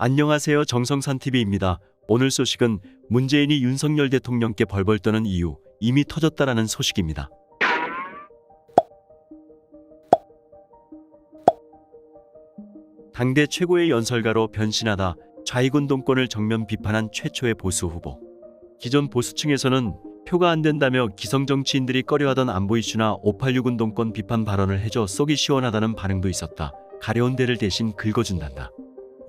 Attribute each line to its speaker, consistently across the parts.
Speaker 1: 안녕하세요. 정성산TV입니다. 오늘 소식은 문재인이 윤석열 대통령께 벌벌 떠는 이유 이미 터졌다라는 소식입니다. 당대 최고의 연설가로 변신하다 좌익 운동권을 정면 비판한 최초의 보수 후보. 기존 보수층에서는 표가 안 된다며 기성 정치인들이 꺼려하던 안보 이슈나 586 운동권 비판 발언을 해줘 속이 시원하다는 반응도 있었다. 가려운 데를 대신 긁어준단다.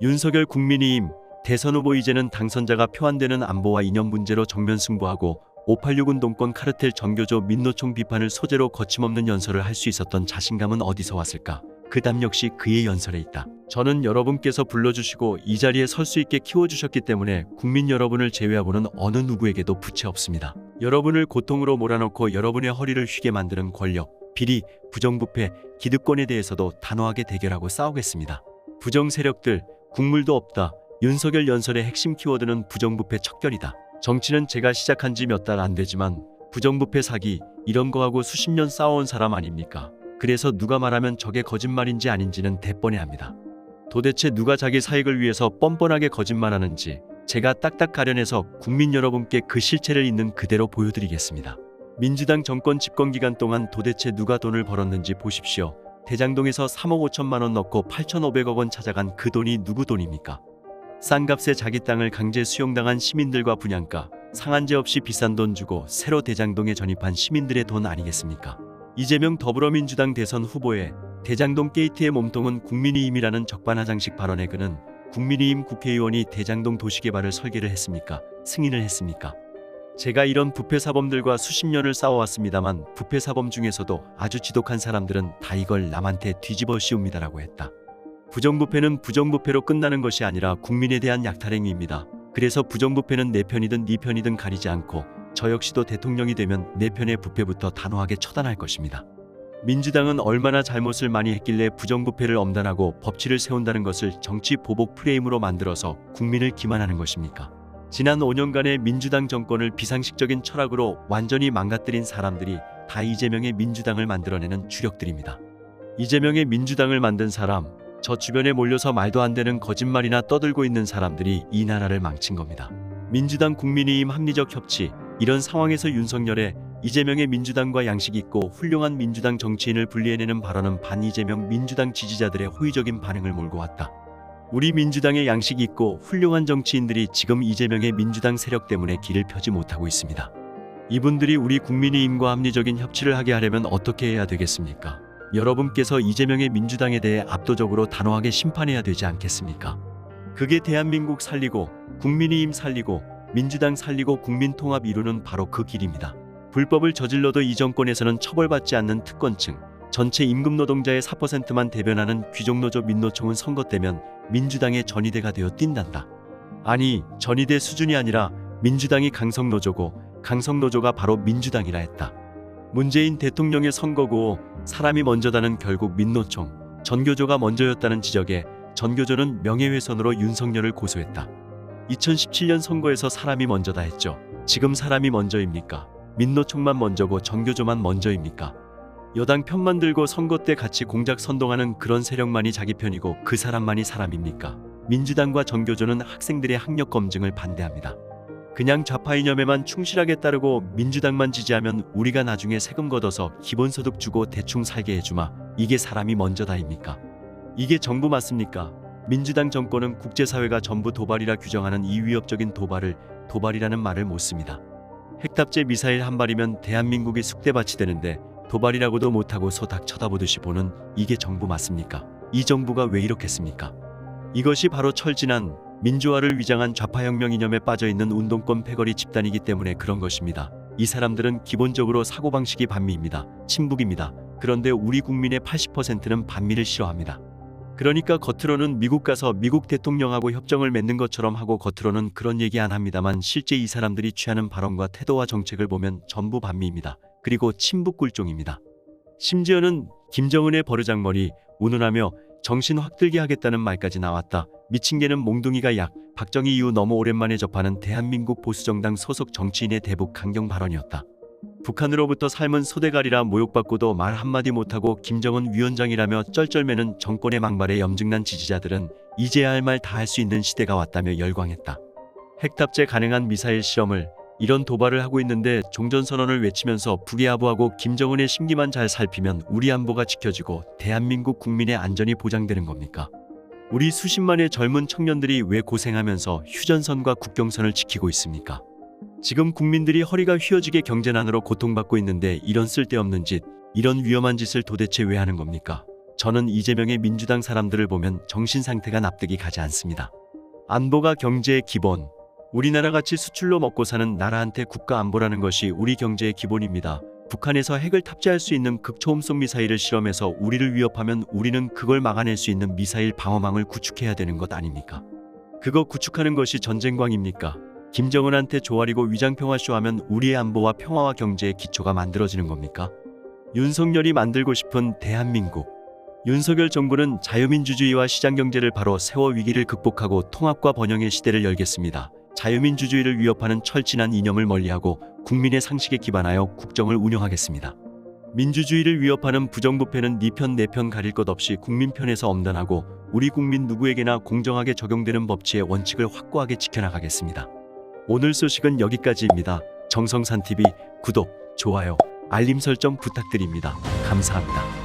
Speaker 1: 윤석열 국민의힘 대선 후보 이제는 당선자가 표 안 되는 안보와 이념 문제로 정면 승부하고 586 운동권 카르텔 정교조 민노총 비판을 소재로 거침없는 연설을 할 수 있었던 자신감은 어디서 왔을까? 그 답 역시 그의 연설에 있다. 저는 여러분께서 불러주시고 이 자리에 설 수 있게 키워주셨기 때문에 국민 여러분을 제외하고는 어느 누구에게도 부채 없습니다. 여러분을 고통으로 몰아넣고 여러분의 허리를 휘게 만드는 권력, 비리, 부정부패, 기득권에 대해서도 단호하게 대결하고 싸우겠습니다. 부정 세력들, 국물도 없다. 윤석열 연설의 핵심 키워드는 부정부패 척결이다. 정치는 제가 시작한 지 몇 달 안 되지만 부정부패 사기 이런 거하고 수십 년 싸워온 사람 아닙니까? 그래서 누가 말하면 저게 거짓말인지 아닌지는 대뻔해 합니다. 도대체 누가 자기 사익을 위해서 뻔뻔하게 거짓말하는지 제가 딱딱 가려내서 국민 여러분께 그 실체를 있는 그대로 보여드리겠습니다. 민주당 정권 집권 기간 동안 도대체 누가 돈을 벌었는지 보십시오. 대장동에서 3억 5천만 원 넣고 8,500억 원 찾아간 그 돈이 누구 돈입니까? 싼 값에 자기 땅을 강제 수용당한 시민들과 분양가, 상한제 없이 비싼 돈 주고 새로 대장동에 전입한 시민들의 돈 아니겠습니까? 이재명 더불어민주당 대선 후보의 대장동 게이트의 몸통은 국민의힘이라는 적반하장식 발언에 그는 국민의힘 국회의원이 대장동 도시개발을 설계를 했습니까? 승인을 했습니까? 제가 이런 부패사범들과 수십 년을 싸워왔습니다만 부패사범 중에서도 아주 지독한 사람들은 다 이걸 남한테 뒤집어 씌웁니다라고 했다. 부정부패는 부정부패로 끝나는 것이 아니라 국민에 대한 약탈행위입니다. 그래서 부정부패는 내 편이든 네 편이든 가리지 않고 저 역시도 대통령이 되면 내 편의 부패부터 단호하게 처단할 것입니다. 민주당은 얼마나 잘못을 많이 했길래 부정부패를 엄단하고 법치를 세운다는 것을 정치 보복 프레임으로 만들어서 국민을 기만하는 것입니까? 지난 5년간의 민주당 정권을 비상식적인 철학으로 완전히 망가뜨린 사람들이 다 이재명의 민주당을 만들어내는 주력들입니다. 이재명의 민주당을 만든 사람, 저 주변에 몰려서 말도 안 되는 거짓말이나 떠들고 있는 사람들이 이 나라를 망친 겁니다. 민주당 국민의힘 합리적 협치, 이런 상황에서 윤석열의 이재명의 민주당과 양식 있고 훌륭한 민주당 정치인을 분리해내는 발언은 반이재명 민주당 지지자들의 호의적인 반응을 몰고 왔다. 우리 민주당의 양식 있고 훌륭한 정치인들이 지금 이재명의 민주당 세력 때문에 길을 펴지 못하고 있습니다. 이분들이 우리 국민의힘과 합리적인 협치를 하게 하려면 어떻게 해야 되겠습니까? 여러분께서 이재명의 민주당에 대해 압도적으로 단호하게 심판해야 되지 않겠습니까? 그게 대한민국 살리고 국민의힘 살리고 민주당 살리고 국민통합 이루는 바로 그 길입니다. 불법을 저질러도 이 정권에서는 처벌받지 않는 특권층, 전체 임금 노동자의 4%만 대변하는 귀족노조 민노총은 선거 때면 민주당의 전위대가 되어 뛴단다. 아니, 전위대 수준이 아니라 민주당이 강성노조고 강성노조가 바로 민주당이라 했다. 문재인 대통령의 선거고 사람이 먼저다는 결국 민노총, 전교조가 먼저였다는 지적에 전교조는 명예훼손으로 윤석열을 고소했다. 2017년 선거에서 사람이 먼저다 했죠. 지금 사람이 먼저입니까? 민노총만 먼저고 전교조만 먼저입니까? 여당 편만 들고 선거 때 같이 공작 선동하는 그런 세력만이 자기 편이고 그 사람만이 사람입니까? 민주당과 전교조는 학생들의 학력 검증을 반대합니다. 그냥 좌파 이념에만 충실하게 따르고 민주당만 지지하면 우리가 나중에 세금 걷어서 기본소득 주고 대충 살게 해주마. 이게 사람이 먼저다입니까? 이게 정부 맞습니까? 민주당 정권은 국제사회가 전부 도발이라 규정하는 이 위협적인 도발을 도발이라는 말을 못 씁니다. 핵탑재 미사일 한 발이면 대한민국이 쑥대밭이 되는데 도발이라고도 못하고 소닥 쳐다보듯이 보는 이게 정부 맞습니까? 이 정부가 왜 이렇겠습니까? 이것이 바로 철진한 민주화를 위장한 좌파혁명 이념에 빠져있는 운동권 패거리 집단이기 때문에 그런 것입니다. 이 사람들은 기본적으로 사고방식이 반미입니다. 친북입니다. 그런데 우리 국민의 80%는 반미를 싫어합니다. 그러니까 겉으로는 미국 가서 미국 대통령하고 협정을 맺는 것처럼 하고 겉으로는 그런 얘기 안 합니다만 실제 이 사람들이 취하는 발언과 태도와 정책을 보면 전부 반미입니다. 그리고 친북 꿀종입니다. 심지어는 김정은의 버르장머리 운운하며 정신 확 들게 하겠다는 말까지 나왔다. 미친 개는 몽둥이가 약. 박정희 이후 너무 오랜만에 접하는 대한민국 보수정당 소속 정치인의 대북 강경 발언이었다. 북한으로부터 삶은 소대가리라 모욕받고도 말 한마디 못하고 김정은 위원장이라며 쩔쩔매는 정권의 망발에 염증난 지지자들은 이제야 할 말 다 할 수 있는 시대가 왔다며 열광했다. 핵탑재 가능한 미사일 실험을 이런 도발을 하고 있는데 종전선언을 외치면서 북에 아부하고 김정은의 심기만 잘 살피면 우리 안보가 지켜지고 대한민국 국민의 안전이 보장되는 겁니까? 우리 수십만의 젊은 청년들이 왜 고생하면서 휴전선과 국경선을 지키고 있습니까? 지금 국민들이 허리가 휘어지게 경제난으로 고통받고 있는데 이런 쓸데없는 짓, 이런 위험한 짓을 도대체 왜 하는 겁니까? 저는 이재명의 민주당 사람들을 보면 정신 상태가 납득이 가지 않습니다. 안보가 경제의 기본, 우리나라같이 수출로 먹고 사는 나라한테 국가 안보라는 것이 우리 경제의 기본입니다. 북한에서 핵을 탑재할 수 있는 극초음속 미사일을 실험해서 우리를 위협하면 우리는 그걸 막아낼 수 있는 미사일 방어망을 구축해야 되는 것 아닙니까? 그거 구축하는 것이 전쟁광입니까? 김정은한테 조아리고 위장평화쇼하면 우리의 안보와 평화와 경제의 기초가 만들어지는 겁니까? 윤석열이 만들고 싶은 대한민국. 윤석열 정부는 자유민주주의와 시장경제를 바로 세워 위기를 극복하고 통합과 번영의 시대를 열겠습니다. 자유민주주의를 위협하는 철진한 이념을 멀리하고 국민의 상식에 기반하여 국정을 운영하겠습니다. 민주주의를 위협하는 부정부패는 네 편 내 편 가릴 것 없이 국민 편에서 엄단하고 우리 국민 누구에게나 공정하게 적용되는 법치의 원칙을 확고하게 지켜나가겠습니다. 오늘 소식은 여기까지입니다. 정성산TV 구독, 좋아요, 알림 설정 부탁드립니다. 감사합니다.